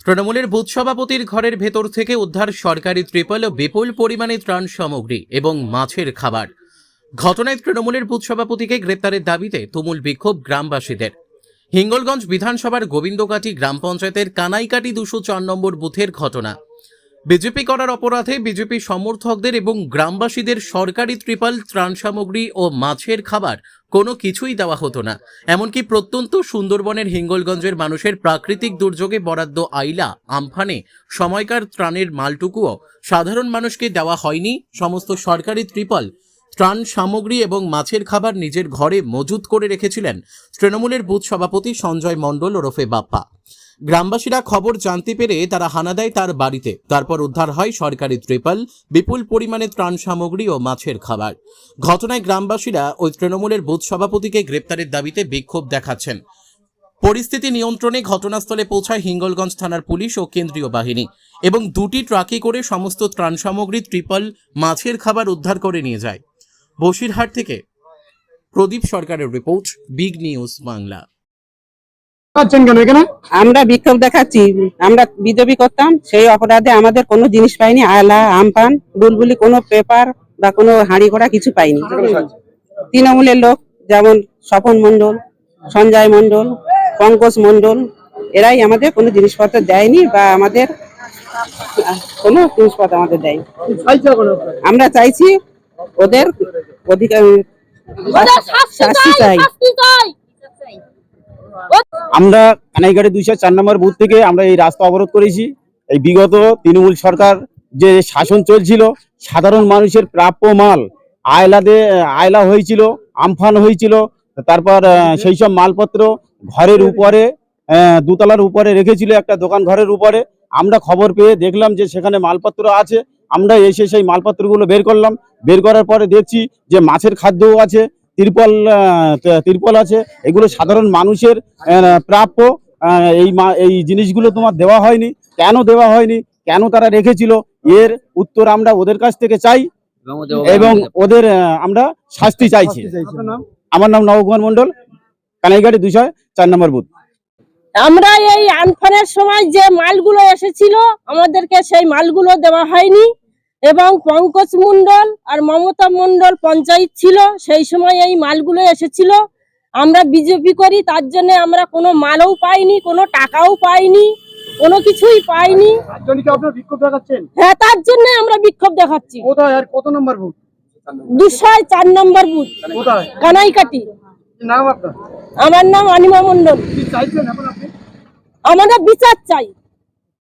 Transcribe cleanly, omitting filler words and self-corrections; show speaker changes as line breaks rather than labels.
তৃণমূলের বুথ সভাপতির ঘরের ভেতর থেকে উদ্ধার সরকারি ত্রিপল ও বিপুল পরিমাণে ত্রাণ সামগ্রী এবং মাছের খাবার। ঘটনায় তৃণমূলের বুথ সভাপতিকে গ্রেপ্তারের দাবিতে তুমুল বিক্ষোভ গ্রামবাসীদের। হিঙ্গলগঞ্জ বিধানসভার গোবিন্দকাটি গ্রাম পঞ্চায়েতের কানাইকাটি 204 নম্বর বুথের ঘটনা। বিজেপি করার অপরাধে বিজেপি সমর্থকদের এবং গ্রামবাসীদের সরকারি ত্রিপল, ত্রাণ সামগ্রী ও মাছের খাবার কোনো কিছুই দেওয়া হতো না। এমনকি প্রত্যন্ত সুন্দরবনের হিঙ্গলগঞ্জের মানুষের প্রাকৃতিক দুর্যোগে বরাদ্দ আইলা, আমফানে সময়কার ত্রাণের মালটুকুও সাধারণ মানুষকে দেওয়া হয়নি। সমস্ত সরকারি ত্রিপল, ত্রাণ সামগ্রী এবং মাছের খাবার নিজের ঘরে মজুত করে রেখেছিলেন তৃণমূলের বুথ সভাপতি সঞ্জয় মণ্ডল ওরফে বাপ্পা। গ্রামবাসীরা খবর জানতে পেরে তারা হানা দেয় তার বাড়িতে। তারপর উদ্ধার হয় সরকারি ত্রিপল, বিপুল পরিমাণে ত্রাণ সামগ্রী ও মাছের খাবার। ঘটনায় গ্রামবাসীরা ওই তৃণমূলের বুথ সভাপতিকে গ্রেপ্তারের দাবিতে বিক্ষোভ দেখাচ্ছেন। পরিস্থিতি নিয়ন্ত্রণে ঘটনাস্থলে পৌঁছায় হিঙ্গলগঞ্জ থানার পুলিশ ও কেন্দ্রীয় বাহিনী এবং 2টি ট্রাকে করে সমস্ত ত্রাণ সামগ্রী, ত্রিপল, মাছের খাবার উদ্ধার করে নিয়ে যায়। বসিরহাট থেকে প্রদীপ সরকারের রিপোর্ট, বিগ নিউজ বাংলা।
আমরা বিক্ষোভ দেখাচ্ছি। আমরা বিজেপি করতাম, সেই অপরাধে আমাদের কোনো জিনিস পাইনি। আয়লা, আমপান, বুলবুলি, কোনো পেপার বা কোনো হাঁড়ি করা কিছু পাইনি। তৃণমূলের লোক যেমন স্বপন মণ্ডল, সঞ্জয় মণ্ডল, পঙ্কজ মণ্ডল, এরাই আমাদের কোনো জিনিসপত্র দেয়নি বা আমাদের কোনো জিনিসপত্র আমাদের দেয়নি। আমরা চাইছি ওদের অধিকার শাস্তি চাই।
আমরা কানাইঘাটে 204 নম্বর বুথ থেকে আমরা এই রাস্তা অবরোধ করেছি। এই বিগত তৃণমূল সরকার যে শাসন চলছিল, সাধারণ মানুষের প্রাপ্য মাল আয়লা হয়েছিল, আমফান হয়েছিল, তারপর সেই সব মালপত্র ঘরের উপরে, দোতলার উপরে রেখেছিল, একটা দোকান ঘরের উপরে। আমরা খবর পেয়ে দেখলাম যে সেখানে মালপত্র আছে। আমরা এসে সেই মালপত্রগুলো বের করলাম। বের করার পরে দেখছি যে মাছের খাদ্যও আছে, ত্রিপল আছে। এগুলো সাধারণ মানুষের প্রাপ্য। এই জিনিসগুলো তোমার দেওয়া হয়নি। কেন দেওয়া হয়নি, কেন তারা রেখেছিল, এর উত্তর আমরা ওদের কাছ থেকে চাই এবং ওদের আমরা শাস্তি চাইছি। আমার নাম নবকুমার মণ্ডল, কানাইঘাটি 204 নম্বর বুথ।
আমরা এই আমফানের সময় যে মালগুলো এসেছিল আমাদেরকে সেই মালগুলো দেওয়া হয়নি এবং পঙ্কজ মণ্ডল আর মমতা মণ্ডল পঞ্চায়েত ছিল, সেই সময় এই মালগুলো এসেছিল। আমরা বিজেপি করি, তার জন্য আমরা কোনো মালও পাইনি, কোনো টাকাও পাইনি, কোনো কিছুই পাইনি। হ্যাঁ, তার জন্য আমরা বিক্ষোভ দেখাচ্ছি।
কত নম্বর বুথ?
204 নম্বর বুথ, কানাইকাটি। আমার নাম অনিমা মণ্ডল। আমরা বিচার চাই।